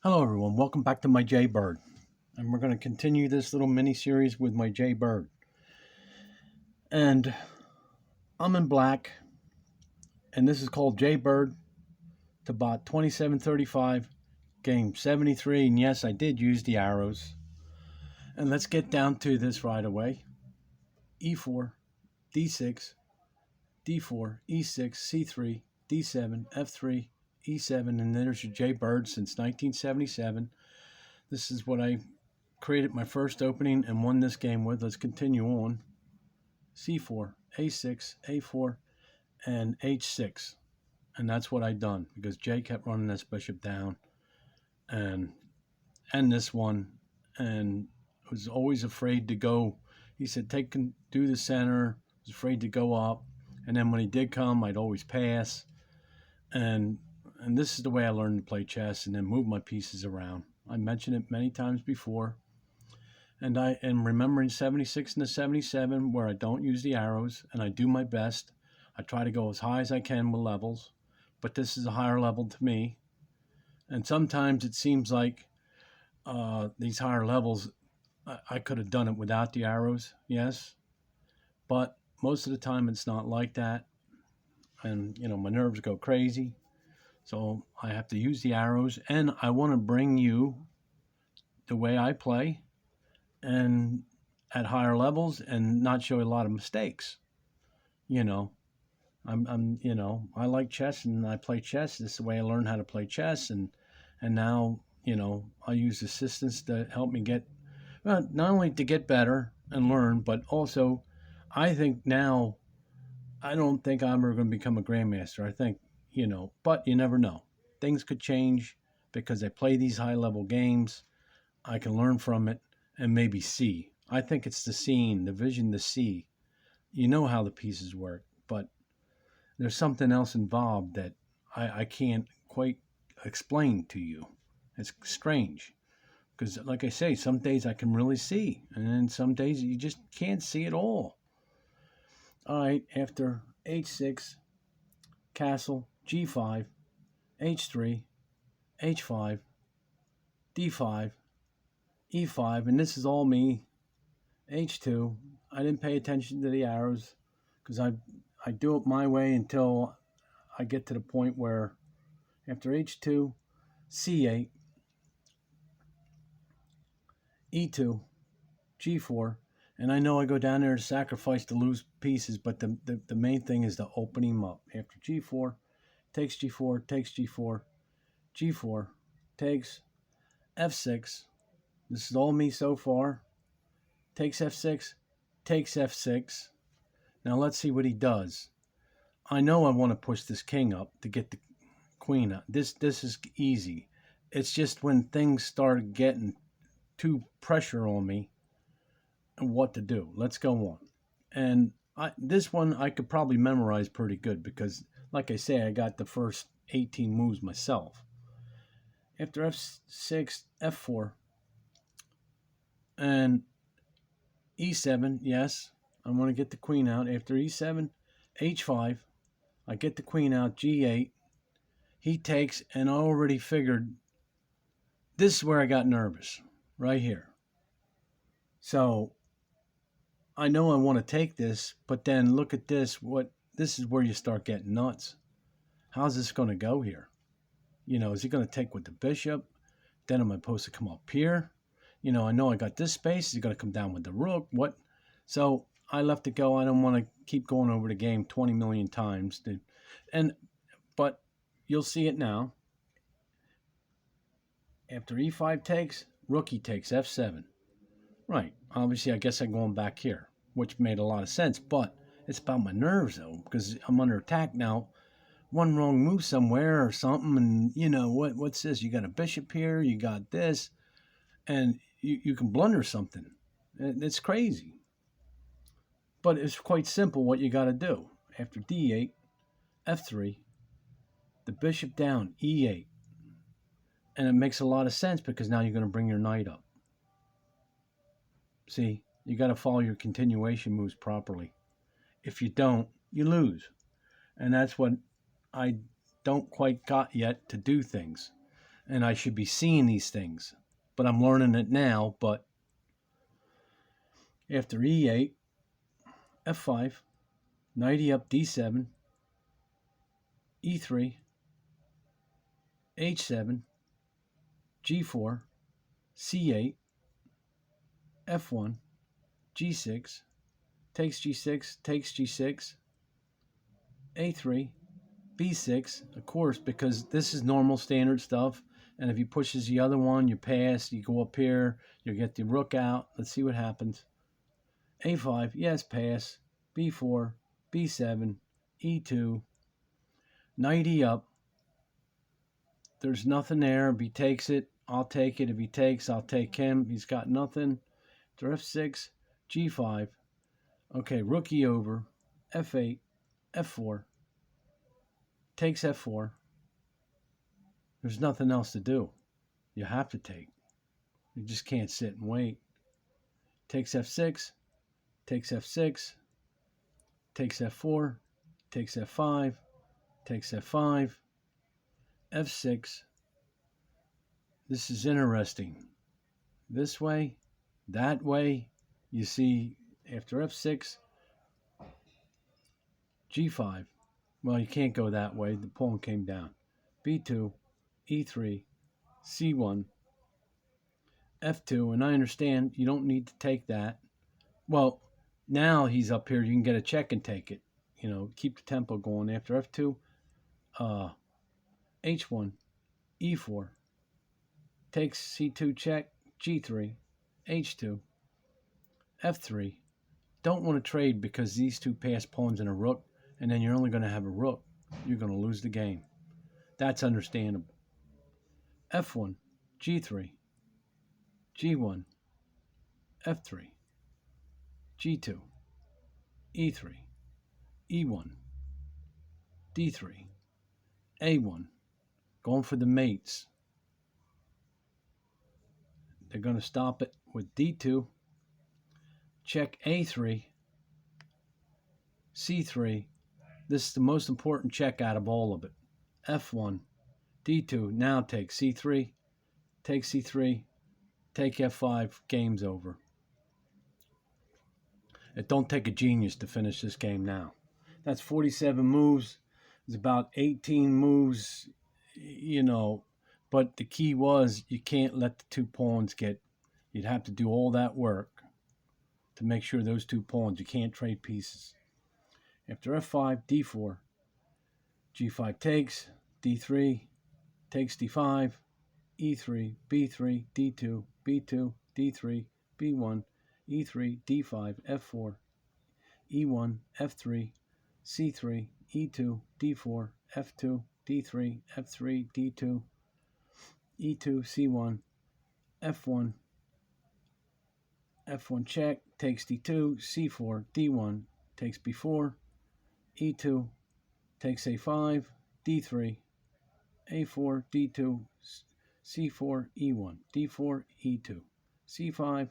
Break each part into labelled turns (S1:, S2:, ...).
S1: Hello everyone, welcome back to my jbird. And we're going to continue this little mini series with my jbird. And I'm in black, and this is called jbird to bot 2735, game 73. And yes, I did use the arrows. And let's get down to this right away. E4, D6, D4, E6, C3, D7, F3, E7, and there's your jbird since 1977. This is what I created my first opening and won this game with. Let's continue on. C4, A6, A4, and H6. And that's what I done because Jay kept running this bishop down and this one, and was always afraid to go. He said, do the center, was afraid to go up. And then when he did come, I'd always pass. And this is the way I learned to play chess and then move my pieces around. I mentioned it many times before. And I am remembering 76 and the 77 where I don't use the arrows and I do my best. I try to go as high as I can with levels, but this is a higher level to me. And sometimes it seems like these higher levels, I could have done it without the arrows, yes. But most of the time it's not like that. And, my nerves go crazy. So I have to use the arrows, and I want to bring you the way I play and at higher levels and not show a lot of mistakes. I like chess and I play chess. This is the way I learned how to play chess, and now, I use assistants to help me get, well, not only to get better and learn, but also I think now I don't think I'm ever going to become a grandmaster. I think, but you never know. Things could change because I play these high level games. I can learn from it and maybe see. I think it's the seeing, the vision to see. You know how the pieces work, but there's something else involved that I can't quite explain to you. It's strange because, like I say, some days I can really see, and then some days you just can't see at all. All right, after H6, castle, G5, H3, H5, D5, E5, and this is all me. H2. I didn't pay attention to the arrows because I do it my way until I get to the point where after H2, C8, E2, G4, and I know I go down there to sacrifice to lose pieces, but the main thing is to open him up. After G4, takes G4, takes G4, G4, takes F6. This is all me so far. Takes F6, takes F6. Now let's see what he does. I know I want to push this king up to get the queen up. This is easy. It's just when things start getting too pressure on me and what to do. Let's go on. And this one I could probably memorize pretty good because, like I say, I got the first 18 moves myself. After F6, F4, and E7, yes, I want to get the queen out. After E7, H5, I get the queen out, G8. He takes, and I already figured this is where I got nervous, right here. So I know I want to take this, but then look at this. This is where you start getting nuts. How's this going to go here? Is he going to take with the bishop? Then am I supposed to come up here? I know I got this space. Is he going to come down with the rook? What? So I left it go. I don't want to keep going over the game 20 million times. But you'll see it now. After E5 takes, rook he takes F7. Right. Obviously, I guess I'm going back here, which made a lot of sense. But it's about my nerves, though, because I'm under attack now. One wrong move somewhere or something, and what's this? You got a bishop here, you got this, and you can blunder something. It's crazy. But it's quite simple what you got to do. After D8, F3, the bishop down, E8. And it makes a lot of sense because now you're going to bring your knight up. See, you got to follow your continuation moves properly. If you don't, you lose. And that's what I don't quite got yet to do things. and I should be seeing these things, but I'm learning it now. But after E8, F5, knight up D7, E3, H7, G4, C8, F1, G6, takes G6, takes G6, A3, B6, of course, because this is normal standard stuff. And if he pushes the other one, you pass, you go up here, you get the rook out. Let's see what happens. A5, yes, pass. B4, B7, E2, knight E up. There's nothing there. If he takes it, I'll take it. If he takes, I'll take him. He's got nothing. To F6, G5. Okay, rook E over, F8, F4. Takes F4. There's nothing else to do. You have to take. You just can't sit and wait. Takes F6, takes F6, takes F4, takes F5, takes F5, F6. This is interesting. This way, that way. You see, after F6, G5. Well, you can't go that way. The pawn came down. B2, E3, C1, F2. And I understand you don't need to take that. Well, now he's up here. You can get a check and take it. You know, keep the tempo going. After F2, H1, E4. Takes C2 check, G3, H2, F3. Don't want to trade because these two pass pawns and a rook, and then you're only going to have a rook. You're going to lose the game. That's understandable. F1, G3, G1, F3, G2, E3, E1, D3, A1. Going for the mates. They're going to stop it with D2, check A3, C3. This is the most important check out of all of it. F1, D2, now take C3, take C3, take F5, game's over. It don't take a genius to finish this game now. That's 47 moves. It's about 18 moves, you know, but the key was you can't let the two pawns get, you'd have to do all that work to make sure those two pawns, you can't trade pieces. After F5, D4, G5 takes, D3, takes D5, E3, B3, D2, B2, D3, B1, E3, D5, F4, E1, F3, C3, E2, D4, F2, D3, F3, D2, E2, C1, F1, F1 check, takes D2, C4, D1, takes B4, E2, takes A5, D3, A4, D2, C4, E1, D4, E2, C5,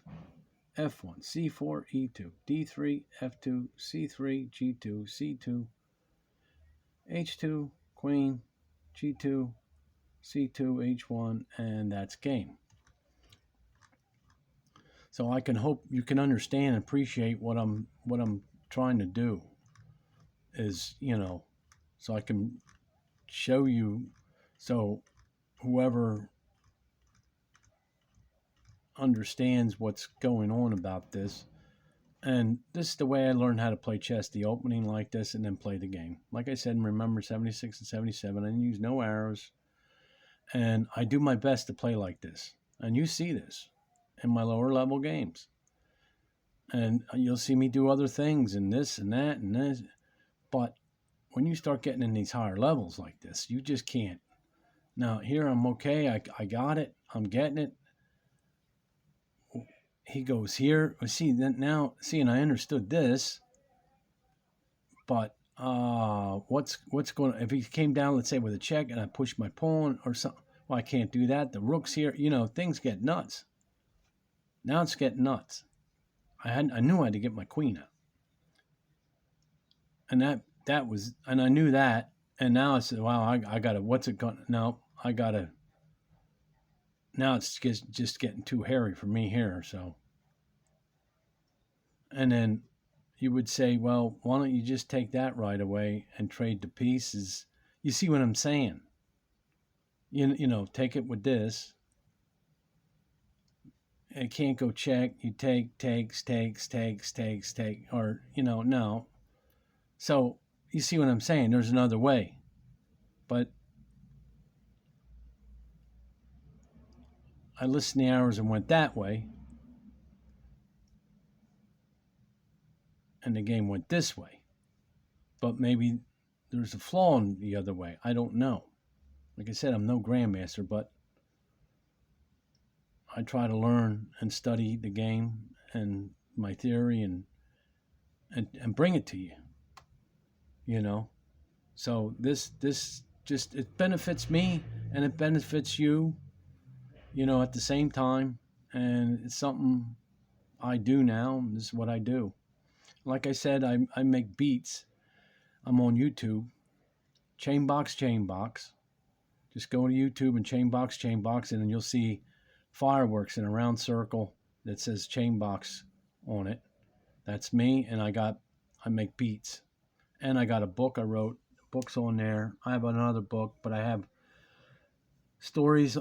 S1: F1, C4, E2, D3, F2, C3, G2, C2, H2, Queen, G2, C2, H1, and that's game. So I can hope you can understand and appreciate what I'm trying to do is, you know, so I can show you, so whoever understands what's going on about this. And this is the way I learned how to play chess, the opening like this and then play the game. Like I said, remember 76 and 77, I use no arrows. And I do my best to play like this. And you see this in my lower level games. And you'll see me do other things and this and that and this. But when you start getting in these higher levels like this, you just can't. Now, here I'm okay. I got it. I'm getting it. He goes here. See, now, see, and I understood this. But what's going on? If he came down, let's say, with a check and I push my pawn or something, well, I can't do that. The rook's here. You know, things get nuts. Now it's getting nuts. I knew I had to get my queen out. And that was, and I knew that. And now I said, wow, I got to, what's it going to, no, I got to, now it's just getting too hairy for me here. So, and then you would say, well, why don't you just take that right away and trade the pieces? You see what I'm saying? You know, take it with this. It can't go check. You takes, or, you know, no. So you see what I'm saying? There's another way. But I listened the hours and went that way. And the game went this way. But maybe there's a flaw in the other way. I don't know. Like I said, I'm no grandmaster, but I try to learn and study the game and my theory and bring it to you. You know? So this just, it benefits me and it benefits you, you know, at the same time. And it's something I do now. This is what I do. Like I said, I make beats. I'm on YouTube. Chainbox. Just go to YouTube and Chainbox, and then you'll see fireworks in a round circle that says Chainbox on it. That's me, and I make beats. And I got a book I wrote. Books on there. I have another book, but I have stories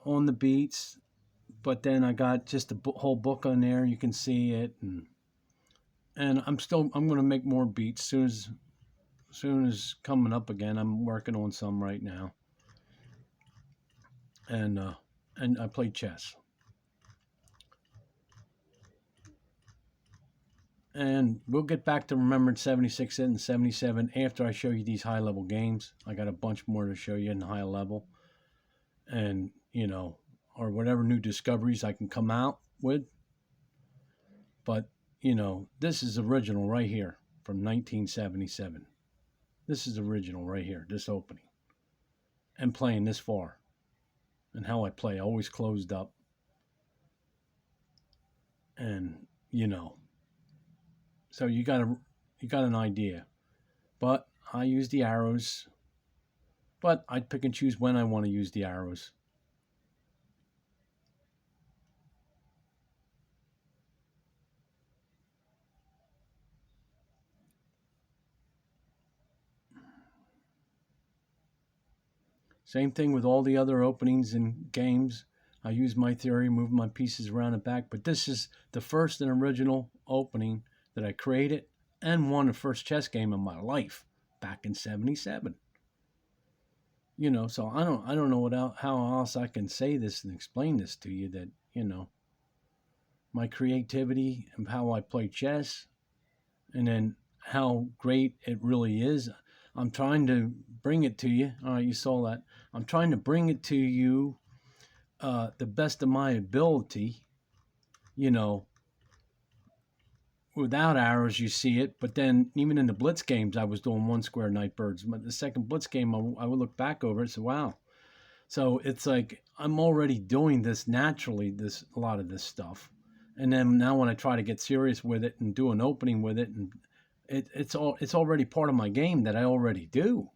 S1: on the beats. But then I got just a whole book on there. You can see it, and I'm going to make more beats soon as coming up again. I'm working on some right now, and I play chess. And we'll get back to remembering 76 and 77 after I show you these high level games. I got a bunch more to show you in high level, and you know, or whatever new discoveries I can come out with. But you know, this is original right here from 1977. This is original right here, this opening. And playing this far. And how I play, always closed up. And, you know. So you got an idea. But I use the arrows. But I pick and choose when I want to use the arrows. Same thing with all the other openings and games. I use my theory, move my pieces around and back. But this is the first and original opening that I created and won the first chess game of my life back in 77. You know, so I don't know how else I can say this and explain this to you, that, you know, my creativity and how I play chess, and then how great it really is. I'm trying to bring it to you. All right, you saw that. I'm trying to bring it to you the best of my ability, you know, without arrows, you see it. But then even in the blitz games, I was doing one square night birds. But the second blitz game, I would look back over it and say, wow. So it's like I'm already doing this naturally, a lot of this stuff. And then now when I try to get serious with it and do an opening with it, and it's already part of my game that I already do.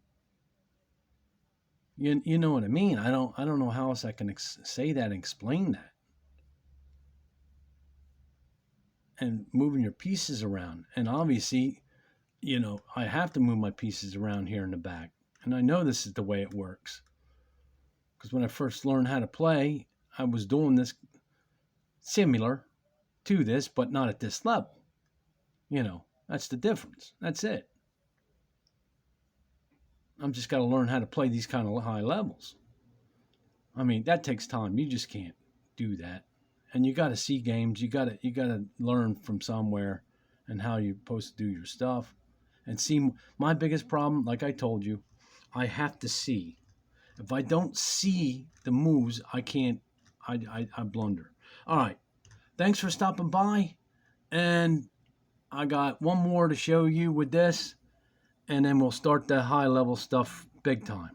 S1: You know what I mean? I don't know how else I can say that and explain that. And moving your pieces around, and obviously, you know, I have to move my pieces around here in the back, and I know this is the way it works, because when I first learned how to play, I was doing this similar to this, but not at this level. You know, that's the difference. That's it. I'm just got to learn how to play these kind of high levels. I mean, that takes time. You just can't do that. And you got to see games. You got to learn from somewhere and how you're supposed to do your stuff. And see, my biggest problem, like I told you, I have to see. If I don't see the moves, I can't. I blunder. All right. Thanks for stopping by. And I got one more to show you with this, and then we'll start the high level stuff big time.